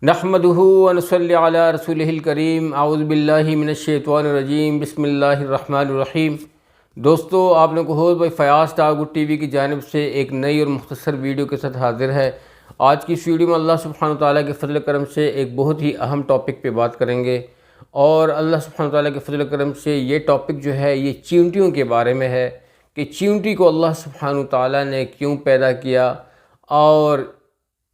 नहमदुहु व नसल्ली अला रसूलिहिल करीम आऊज़ु बिल्लाहि मिनश्शैतानिर रजीम बिस्मिल्लाहिर रहमानिर रहीम। दोस्तों, आप लोगों को भाई फ़याज़ टागुट टीवी की जानिब से एक नई और मुख्तसर वीडियो के साथ हाजिर है। आज की इस वीडियो में अल्लाह सुब्हानहू व तआला के फ़ज़ल करम से एक बहुत ही अहम टॉपिक पे बात करेंगे और अल्लाह सुब्हानहू व तआला के फ़ज़ल करम से ये टॉपिक जो है ये चींटियों के बारे में है कि चींटी को अल्लाह सुब्हानहू व तआला ने क्यों पैदा किया और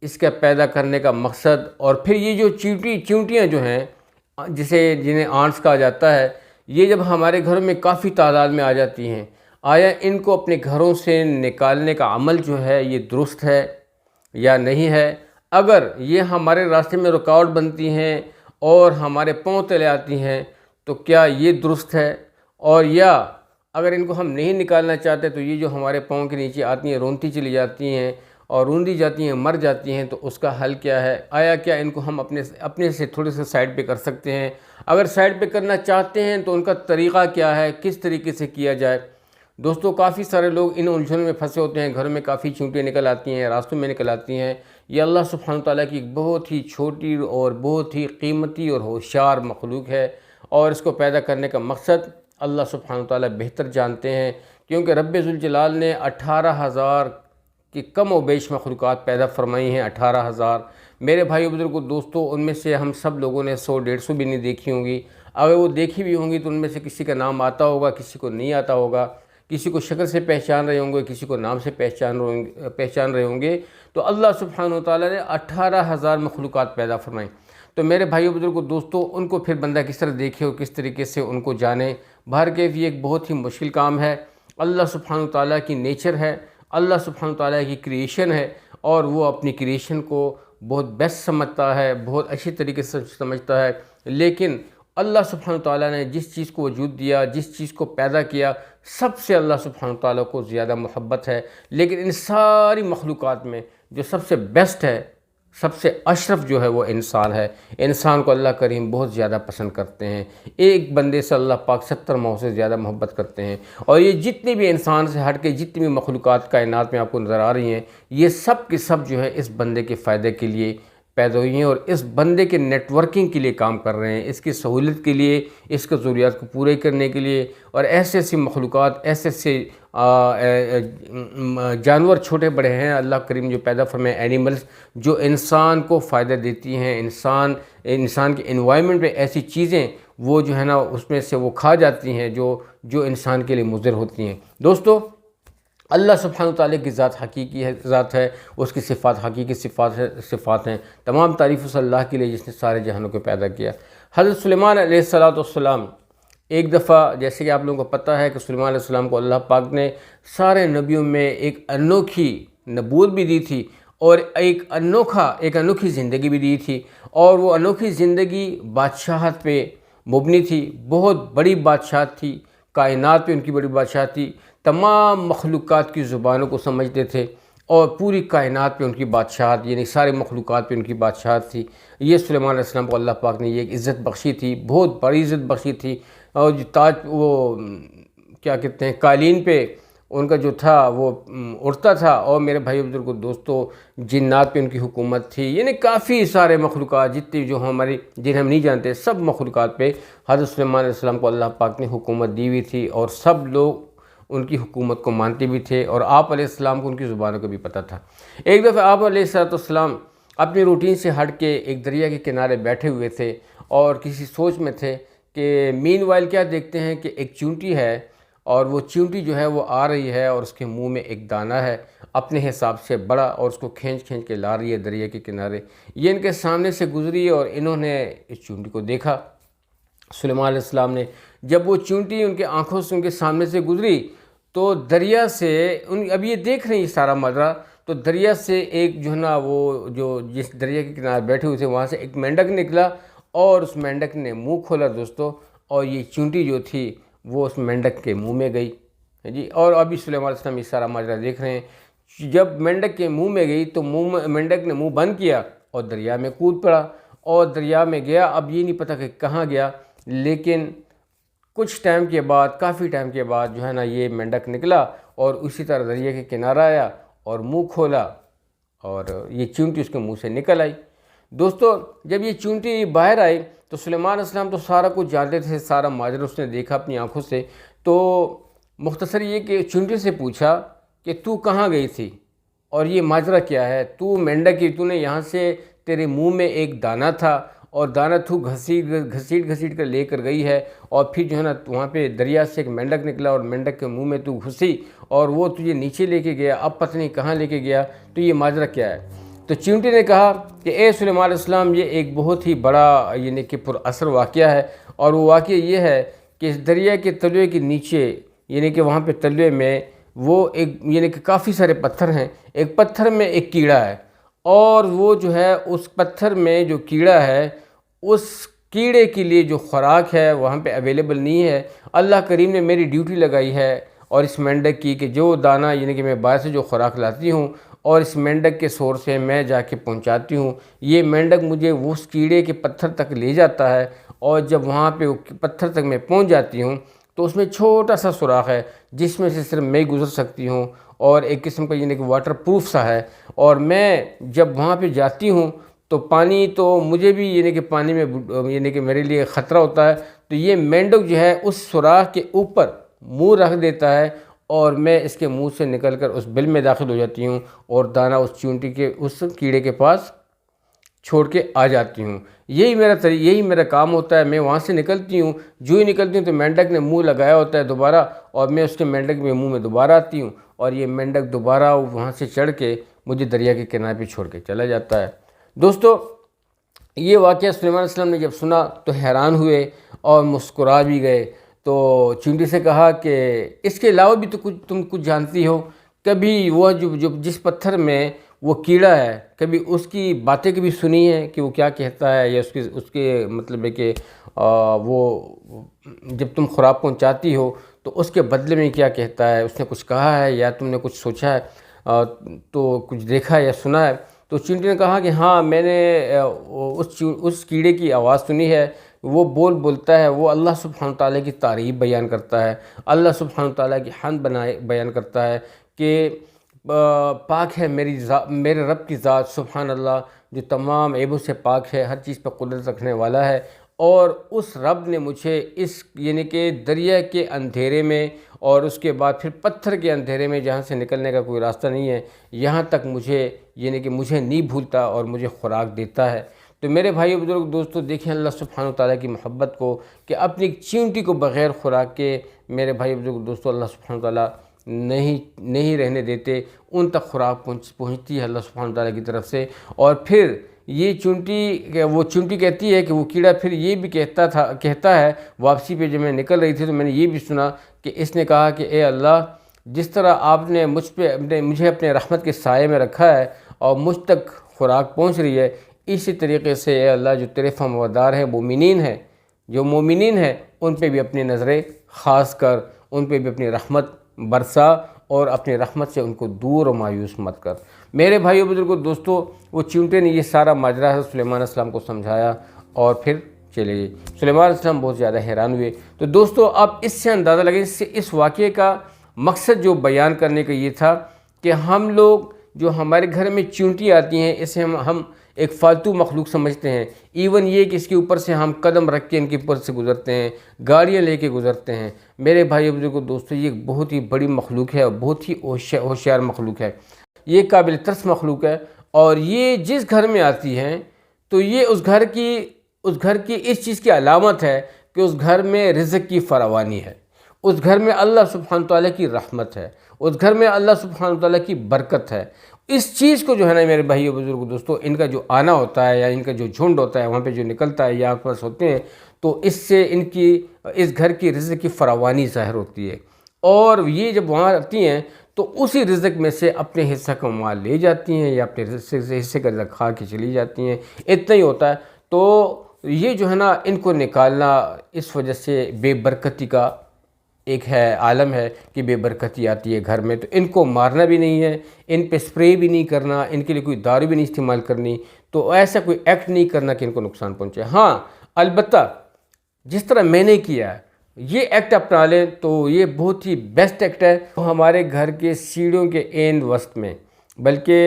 इसका पैदा करने का मकसद, और फिर ये जो चींटियाँ जो हैं जिन्हें आंट्स कहा जाता है, ये जब हमारे घरों में काफ़ी तादाद में आ जाती हैं, आया इनको अपने घरों से निकालने का अमल जो है ये दुरुस्त है या नहीं है। अगर ये हमारे रास्ते में रुकावट बनती हैं और हमारे पाँव तले आती हैं तो क्या ये दुरुस्त है, और या अगर इनको हम नहीं निकालना चाहते तो ये जो हमारे पाँव के नीचे आती हैं रोंती चली जाती हैं और रूंधी जाती हैं, मर जाती हैं, तो उसका हल क्या है? आया क्या इनको हम अपने से थोड़े से साइड पे कर सकते हैं? अगर साइड पे करना चाहते हैं तो उनका तरीक़ा क्या है, किस तरीके से किया जाए? दोस्तों, काफ़ी सारे लोग इन उलझनों में फंसे होते हैं। घरों में काफ़ी चींटियाँ निकल आती हैं, रास्तों में निकल आती हैं। ये अल्लाह सुब्हानहू तआला की एक बहुत ही छोटी और बहुत ही कीमती और होशियार मखलूक है, और इसको पैदा करने का मकसद अल्लाह सुब्हानहू तआला बेहतर जानते हैं, क्योंकि रब्बे ज़ुल जलाल ने 18,000 कि कम व बेश मखलूक़ात पैदा फरमाई हैं। 18,000 मेरे भाई बुजुर्गों दोस्तों, उनमें से हम सब लोगों ने 100-150 भी नहीं देखी होंगी। अगर वो देखी भी होंगी तो उनमें से किसी का नाम आता होगा, किसी को नहीं आता होगा, किसी को शक्ल से पहचान रहे होंगे, किसी को नाम से पहचान रहे होंगे। तो अल्लाह सुब्हानहू तआला ने 18,000 मखलूक़ात पैदा फरमाई। तो मेरे भाई बुजुर्गों दोस्तों, उनको फिर बंदा किस तरह देखे और किस तरीके से उनको जाने, बाहर के ये एक बहुत ही मुश्किल काम है। अल्लाह सुब्हानहू तआला की नेचर है, अल्लाह सुब्हानहू तआला की क्रिएशन है, और वो अपनी क्रिएशन को बहुत बेस्ट समझता है, बहुत अच्छी तरीके से समझता है। लेकिन अल्लाह सुब्हानहू तआला ने जिस चीज़ को वजूद दिया, जिस चीज़ को पैदा किया, सबसे अल्लाह सुब्हानहू तआला को ज़्यादा मोहब्बत है। लेकिन इन सारी मखलूक़ात में जो सबसे बेस्ट है, सबसे अशरफ जो है वो इंसान है। इंसान को अल्लाह करीम बहुत ज़्यादा पसंद करते हैं। एक बंदे से अल्लाह पाक 70 माह से ज़्यादा मोहब्बत करते हैं। और ये जितने भी इंसान से हट के जितनी भी मखलूक़ात कायनात में आपको नज़र आ रही हैं, ये सब के सब जो है इस बंदे के फ़ायदे के लिए पैदा हुई हैं और इस बंदे के नेटवर्किंग के लिए काम कर रहे हैं, इसकी सहूलियत के लिए, इसके ज़रूरियात को पूरे करने के लिए। और ऐसे ऐसी मखलूक़ात, ऐसे ऐसे जानवर छोटे बड़े हैं अल्लाह करीम जो पैदा फरमाए, एनिमल्स जो इंसान को फ़ायदा देती हैं। इंसान के एनवायरनमेंट में ऐसी चीज़ें वो जो है ना उसमें से वो खा जाती हैं जो इंसान के लिए मुज़र होती हैं। दोस्तों, अल्लाह सुब्हानहू तआला की ज़ात हकीकी है, ज़ात है, उसकी सिफ़ात हकीकी सिफ़ात हैं। तमाम तारीफ़ उस अल्लाह के लिए जिसने सारे जहानों को पैदा किया। हज़रत सुलेमान अलैहिस्सलाम एक दफ़ा, जैसे कि आप लोगों को पता है कि सुलेमान अलैहिस्सलाम को अल्लाह पाक ने सारे नबियों में एक अनोखी नबूवत भी दी थी और एक अनोखी ज़िंदगी भी दी थी, और वो अनोखी ज़िंदगी बादशाहत पे मुबनी थी। बहुत बड़ी बादशाहत थी, कायनात पे उनकी बड़ी बादशाहत थी। तमाम मखलूक़ात की ज़ुबानों को समझते थे और पूरी कायनात पे उनकी बादशाहत, यानी सारे मखलूक़ात पे उनकी बादशाहत थी। ये सुलेमान अलैहिस्सलाम को अल्लाह पाक ने ये एक इज़्ज़त बख्शी थी, बहुत बड़ी इज़्ज़त बख्शी थी। और जो ताज वो क्या कहते हैं, कालीन पे उनका जो था वो उड़ता था। और मेरे भाई बुजुर्गों दोस्तों, जिन्नात पे उनकी हुकूमत थी, यानी काफ़ी सारे मखलूक़ात जितनी जो जिन्हें हम नहीं जानते, सब मखलूक़ात पे हज़रत सुलेमान अलैहिस्सलाम को अल्लाह पाक ने हुकूमत दी हुई थी, और सब लोग उनकी हुकूमत को मानते भी थे, और आप अलैहिस्सलाम को उनकी ज़ुबानों को भी पता था। एक दफ़ा आप अलैहिस्सलाम अपनी रूटीन से हट के एक दरिया के किनारे बैठे हुए थे और किसी सोच में थे कि मीनवाइल क्या देखते हैं कि एक चींटी है, और वो चींटी जो है वो आ रही है और उसके मुंह में एक दाना है अपने हिसाब से बड़ा, और उसको खींच के ला रही है दरिया के किनारे। ये इनके सामने से गुजरी और इन्होंने इस चींटी को देखा। सुलेमान अलैहिस्सलाम ने जब वो चींटी उनके आँखों से उनके सामने से गुजरी तो दरिया से अब ये देख रही सारा मजरा, तो दरिया से एक जो है ना वो जो जिस दरिया के किनारे बैठे हुए थे वहाँ से एक मेंढक निकला, और उस मेंढक ने मुंह खोला दोस्तों, और ये चींटी जो थी वो उस मेंढक के मुंह में गई है जी। और अभी सुलेमान अलैहिस्सलाम ये सारा माजरा देख रहे हैं। जब मेंढक के मुंह में गई तो मेंढक ने मुंह बंद किया और दरिया में कूद पड़ा, और दरिया में गया। अब ये नहीं पता कि कहाँ गया, लेकिन कुछ टाइम के बाद, काफ़ी टाइम के बाद जो है ना ये मेंढक निकला और उसी तरह दरिया के किनारा आया और मुंह खोला, और ये चींटी उसके मुंह से निकल आई। दोस्तों जब ये चूंटी बाहर आई तो सुलेमान अलैहिस्सलाम तो सारा कुछ जानते थे, सारा माजरा उसने देखा अपनी आंखों से। तो मुख्तसर ये कि चूंटी से पूछा कि तू कहाँ गई थी और ये माजरा क्या है, तू मेंढक की, तूने यहाँ से, तेरे मुंह में एक दाना था और दाना तू घसीट कर लेकर गई है, और फिर जो है ना वहाँ पे दरिया से एक मेंढक निकला और मेंढक के मुंह में तू घुसी और वो तुझे नीचे लेके गया, अब पता नहीं कहाँ लेके गया, तो ये माजरा क्या है। तो चींटी ने कहा कि ए सुलेमान अलैहिस्सलाम, ये एक बहुत ही बड़ा यानी कि पुरअसर वाक़या है, और वो वाक़या ये है कि इस दरिया के तलवे के नीचे यानी कि वहाँ पे तलवे में वो एक यानी कि काफ़ी सारे पत्थर हैं, एक पत्थर में एक कीड़ा है, और वो जो है उस पत्थर में जो कीड़ा है, उस कीड़े के लिए जो खुराक है वहाँ पे अवेलेबल नहीं है। अल्लाह करीम ने मेरी ड्यूटी लगाई है और इस मेंढक की कि जो दाना यानी कि मैं बाहर से जो खुराक लाती हूँ और इस मेंढक के शोर से मैं जाके पहुँचाती हूँ, ये मेंढक मुझे उस कीड़े के पत्थर तक ले जाता है, और जब वहाँ पे पत्थर तक मैं पहुँच जाती हूँ तो उसमें छोटा सा सुराख है जिसमें से सिर्फ मैं गुजर सकती हूँ, और एक किस्म का यानी कि वाटर प्रूफ सा है। और मैं जब वहाँ पे जाती हूँ तो पानी तो मुझे भी यानी कि पानी में यानी कि मेरे लिए ख़तरा होता है, तो ये मेंढक जो है उस सुराख के ऊपर मुंह रख देता है और मैं इसके मुंह से निकलकर उस बिल में दाखिल हो जाती हूँ और दाना उस चूंटी के, उस कीड़े के पास छोड़ के आ जाती हूँ। यही मेरा काम होता है। मैं वहाँ से निकलती हूँ, जो ही निकलती हूँ तो मेंढक ने मुंह लगाया होता है दोबारा, और मैं उसके मेंढक के मुंह में दोबारा आती हूँ, और ये मेंढक दोबारा वहाँ से चढ़ के मुझे दरिया के किनारे पे छोड़ के चला जाता है। दोस्तों ये वाक़या सुलेमान अलैहिस्सलाम ने जब सुना तो हैरान हुए और मुस्कुरा भी गए। तो चींटी से कहा कि इसके अलावा भी तो तुम कुछ जानती हो, कभी वो जो जिस पत्थर में वो कीड़ा है, कभी उसकी बातें कभी सुनी है कि वो क्या कहता है, या उसके मतलब है कि वो जब तुम खुराक पहुंचाती हो तो उसके बदले में क्या कहता है, उसने कुछ कहा है या तुमने कुछ सोचा है, तो कुछ देखा है या सुना है। तो चींटी ने कहा कि हाँ, मैंने उस कीड़े की आवाज़ सुनी है, वो बोलता है, वो अल्लाह सुब्हान ताला की तारीफ़ बयान करता है, अल्लाह सुब्हान ताला की हम्द बयान करता है कि पाक है मेरे रब की ज़ात सुब्हान अल्लाह, जो तमाम ऐबों से पाक है, हर चीज़ पर कुदरत रखने वाला है। और उस रब ने मुझे इस यानी कि दरिया के अंधेरे में और उसके बाद फिर पत्थर के अंधेरे में, जहाँ से निकलने का कोई रास्ता नहीं है, यहाँ तक मुझे यानी कि मुझे नहीं भूलता और मुझे खुराक देता है। तो मेरे भाई बुजुर्ग दोस्तों, देखें अल्लाह सुब्हान ताला की मोहब्बत को कि अपनी चींटी को बग़ैर खुराक के मेरे भाई बुजुर्ग दोस्तों अल्लाह सुब्हान ताला नहीं रहने देते, उन तक खुराक पहुँचती है अल्लाह सुब्हान ताला की तरफ से। और फिर ये वो चींटी कहती है कि वो कीड़ा फिर ये भी कहता है वापसी पे जब मैं निकल रही थी तो मैंने ये भी सुना कि इसने कहा कि ए अल्लाह, जिस तरह आपने मुझे अपने रहमत के साए में रखा है और मुझ तक खुराक पहुँच रही है, इसी तरीके से ए अल्लाह, जो तेरे फरमावरदार है जो मोमिनीन है उन पे भी अपनी नज़रें ख़ास कर, उन पे भी अपनी रहमत बरसा और अपनी रहमत से उनको दूर और मायूस मत कर। मेरे भाइयों बुजुर्गों दोस्तों, वो चींटी ने ये सारा माजरा है सुलेमान अलैहिस्सलाम को समझाया और फिर चले गए। सुलेमान अलैहिस्सलाम बहुत ज़्यादा हैरान हुए। तो दोस्तों आप इससे अंदाज़ा लगे, इस वाक़े का मकसद जो बयान करने का ये था कि हम लोग जो हमारे घर में चींटी आती हैं, इसे हम एक फ़ालतू मखलूक समझते हैं। इवन ये कि इसके ऊपर से हम कदम रख के इनके ऊपर से गुज़रते हैं, गाड़ियाँ लेके गुज़रते हैं। मेरे भाई बुजुर्गों दोस्तों, ये एक बहुत ही बड़ी मखलूक है और बहुत ही होशियार मखलूक है। ये काबिल तरस मखलूक है, और ये जिस घर में आती हैं तो ये उस घर की इस चीज़ की अलामत है कि उस घर में रिज़्क़ की फरावानी है, उस घर में अल्लाह सुब्हान ताला की रहमत है, उस घर में अल्लाह सुब्हान ताला की बरकत है। इस चीज़ को जो है ना मेरे भाइयों बुजुर्ग दोस्तों, इनका जो आना होता है या इनका जो झुंड होता है वहाँ पे जो निकलता है या आस-पास होते हैं, तो इससे इस घर की रिज़्क़ की फरावानी ज़ाहिर होती है। और ये जब वहाँ आती हैं तो उसी रिज़्क़ में से अपने हिस्सा का माल ले जाती हैं या अपने हिस्से का रिज़्क़ खा के चली जाती हैं, इतना ही होता है। तो ये जो है ना, इनको निकालना इस वजह से बेबरकती का एक है आलम है कि बेबरकती आती है घर में। तो इनको मारना भी नहीं है, इन पे स्प्रे भी नहीं करना, इनके लिए कोई दारू भी नहीं इस्तेमाल करनी, तो ऐसा कोई एक्ट नहीं करना कि इनको नुकसान पहुँचे। हाँ, अलबत्ता जिस तरह मैंने किया है, ये एक्ट अपना लें तो ये बहुत ही बेस्ट एक्ट है। तो हमारे घर के सीढ़ियों के एंड वस्त में बल्कि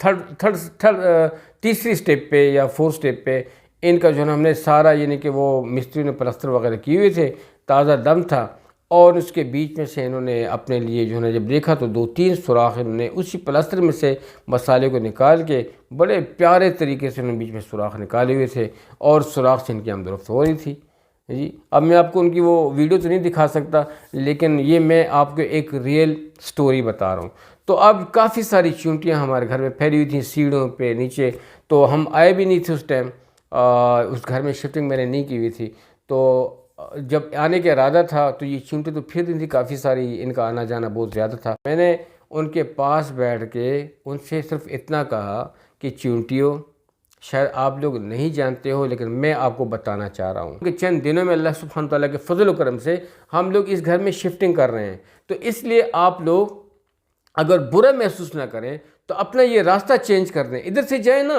थर्ड थर्ड थर्ड तीसरी स्टेप पे या फोर्थ स्टेप पे इनका जो है ना हमने सारा, यानी कि वो मिस्त्री ने प्लास्टर वगैरह किए हुए थे, ताज़ा दम था, और उसके बीच में से इन्होंने अपने लिए जो है ना जब देखा तो 2-3 सुराख इन्होंने उसी प्लास्टर में से मसाले को निकाल के बड़े प्यारे तरीके से उन्होंने बीच में सुराख निकाले हुए थे, और सुराख से इनकी आमदरफ्त हो रही थी जी। अब मैं आपको उनकी वो वीडियो तो नहीं दिखा सकता, लेकिन ये मैं आपको एक रियल स्टोरी बता रहा हूँ। तो अब काफ़ी सारी चींटियाँ हमारे घर में फैली हुई थी सीढ़ियों पे नीचे, तो हम आए भी नहीं थे उस टाइम, उस घर में शिफ्टिंग मैंने नहीं की हुई थी। तो जब आने का इरादा था तो ये चींटी तो फिर रही थी काफ़ी सारी, इनका आना जाना बहुत ज़्यादा था। मैंने उनके पास बैठ के उनसे सिर्फ इतना कहा कि चींटियों, शायद आप लोग नहीं जानते हो लेकिन मैं आपको बताना चाह रहा हूँ कि चंद दिनों में अल्लाह सुब्हान तआला के फजल व करम से हम लोग इस घर में शिफ्टिंग कर रहे हैं, तो इसलिए आप लोग अगर बुरा महसूस ना करें तो अपना ये रास्ता चेंज कर दें, इधर से जाए ना,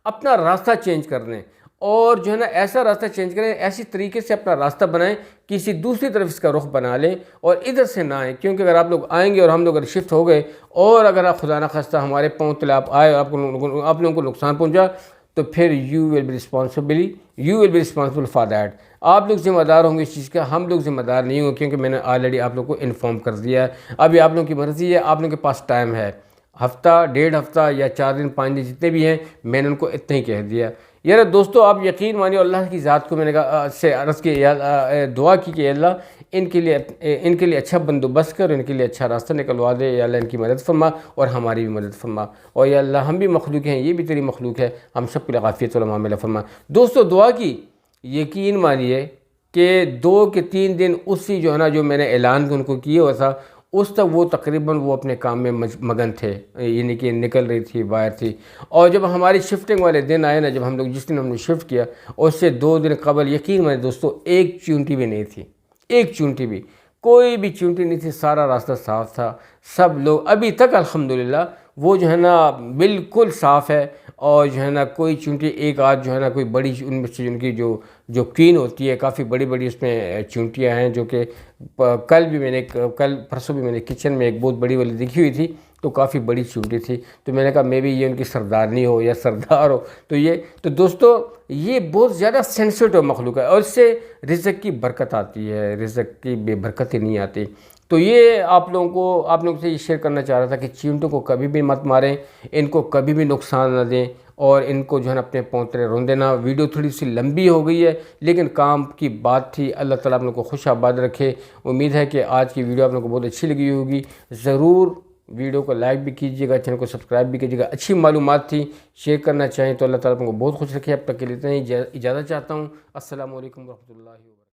अपना रास्ता चेंज कर दें, और जो है ना ऐसा रास्ता चेंज करें, ऐसी तरीके से अपना रास्ता बनाएं, किसी दूसरी तरफ इसका रुख बना लें और इधर से ना आएँ। क्योंकि अगर आप लोग आएंगे और हम लोग अगर शिफ्ट हो गए और अगर आप खुदा न खास्ता हमारे पाँव तले आप आए और आप लोगों को नुकसान पहुँचा, तो फिर you will be responsible for that. आप लोग ज़िम्मेदार होंगे इस चीज़ का, हम लोग ज़िम्मेदार नहीं होंगे, क्योंकि मैंने ऑलरेडी आप लोग को इन्फॉर्म कर दिया है। अभी आप लोगों की मर्ज़ी है, आप लोगों के पास टाइम है, हफ्ता, 1.5 हफ्ता या 4 दिन 5 दिन जितने भी हैं, मैंने उनको इतना ही कह दिया। यार दोस्तों, आप यकीन मानिए, अल्लाह की ज़ात को मैंने कहा से अर्ज़ की, दुआ की कि अल्लाह इनके लिए अच्छा बंदोबस्त कर, इनके लिए अच्छा रास्ता निकलवा दे, या अल्लाह इनकी मदद फरमा और हमारी भी मदद फरमा, और या अल्लाह हम भी मखलूक हैं, ये भी तेरी मखलूक है, हम सब के लिए आफ़ियत व मामला फरमा। दोस्तों दुआ की, यकीन मानिए कि 2 के 3 दिन उसी जो है ना, जो मैंने ऐलान उनको किया हुआ था, उस तक वो तकरीबन वो अपने काम में मगन थे, यानी कि निकल रही थी, बाहर थी। और जब हमारी शिफ्टिंग वाले दिन आए ना, जब हम लोग जिस दिन हमने शिफ्ट किया, उससे 2 दिन कबल यकीन मानिए दोस्तों, एक चींटी भी नहीं थी, एक चींटी भी, कोई भी चींटी नहीं थी, सारा रास्ता साफ़ था। सब लोग अभी तक अल्हम्दुलिल्लाह वो जो है ना बिल्कुल साफ़ है, और जो है ना कोई चींटी एक आध जो है ना कोई बड़ी उनमें से उनकी जो क्वीन होती है, काफ़ी बड़ी बड़ी उसमें चींटियाँ हैं, जो कि कल परसों भी मैंने किचन में एक बहुत बड़ी वाली दिखी हुई थी, तो काफ़ी बड़ी चींटी थी। तो मैंने कहा मे भी ये उनकी सरदारनी हो या सरदार हो। तो दोस्तों ये बहुत ज़्यादा सेंसिटिव मखलूक है, और इससे रिज़्क़ की बरकत आती है, रिज़्क़ की बेबरकती नहीं आती। तो ये आप लोगों से ये शेयर करना चाह रहा था कि चींटों को कभी भी मत मारें, इनको कभी भी नुकसान न दें, और इनको जो है ना अपने पोंतरे रोन देना। वीडियो थोड़ी सी लंबी हो गई है, लेकिन काम की बात थी। अल्लाह ताला आप लोगों को खुश आबाद रखे। उम्मीद है कि आज की वीडियो आप लोगों को बहुत अच्छी लगी होगी। ज़रूर वीडियो को लाइक भी कीजिएगा, चैनल को सब्सक्राइब भी कीजिएगा। अच्छी मालूमात थी, शेयर करना चाहें तो अल्लाह ताला आप लोगों को बहुत खुश रखे। अब तक के लिए इतना ही इजाज़त चाहता हूँ। अस्सलामु अलैकुम व रहमतुल्लाहि।